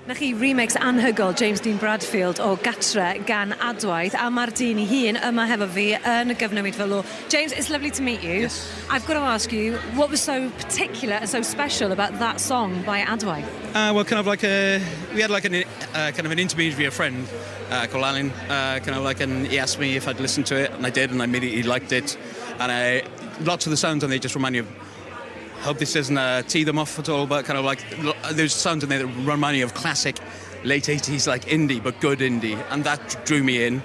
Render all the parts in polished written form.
Na chi remix anhygoel James Dean Bradfield o Gatre gan Adwaith a mae'r dyn ei hun yma hefo fi yn y gyfnewid fel o. James, it's lovely to meet you. Yes. I've got to ask you, what was so particular and so special about that song by Adwaith? Well, kind of like we had like an kind of an intermediary friend called Alan, and he asked me if I'd listened to it, and I did, and I immediately liked it. And lots of the sounds on there just remind me of. I hope this doesn't tee them off at all, but kind of like there's sounds in there that remind me of classic late 80s like indie, but good indie, and that drew me in.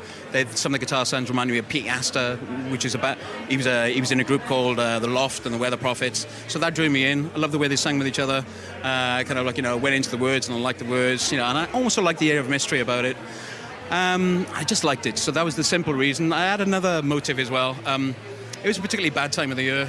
Some of the guitar sounds remind me of Pete Astor, which is about he was in a group called The Loft and the Weather Prophets, so that drew me in. I love the way they sang with each other, kind of like went into the words, and I liked the words, and I also liked the air of mystery about it. I just liked it, so that was the simple reason. I had another motive as well. It was a particularly bad time of the year,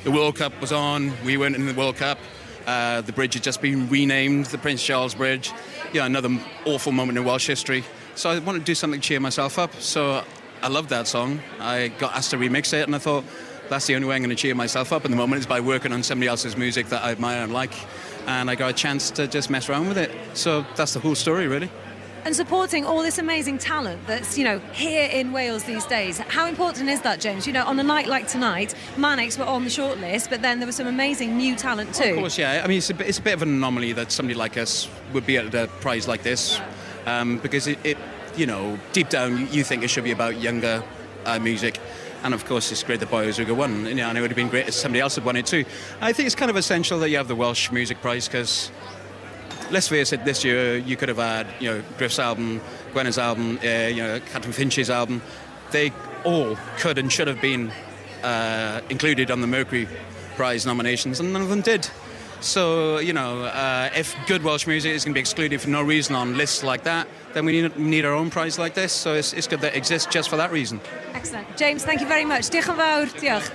The World Cup was on, we weren't in the World Cup. The bridge had just been renamed, the Prince Charles Bridge. Another awful moment in Welsh history. So I wanted to do something to cheer myself up. So I loved that song. I got asked to remix it, and I thought, that's the only way I'm going to cheer myself up at the moment is by working on somebody else's music that I admire and like. And I got a chance to just mess around with it. So that's the whole story, really. And supporting all this amazing talent that's, here in Wales these days. How important is that, James? On a night like tonight, Manics were on the shortlist, but then there was some amazing new talent too. Of course, yeah. I mean, it's a bit of an anomaly that somebody like us would be at a prize like this, because it deep down, you think it should be about younger music. And of course, it's great that Boy Ozuga won, and it would have been great if somebody else had won it too. I think it's kind of essential that you have the Welsh Music Prize, because let's face it, this year you could have had, Griff's album, Gwyneth's album, Catherine Finch's album. They all could and should have been included on the Mercury Prize nominations, and none of them did. So, if good Welsh music is going to be excluded for no reason on lists like that, then we need our own prize like this. So it's good that it exists just for that reason. Excellent. James, thank you very much. Diolch yn fawr. Diolch.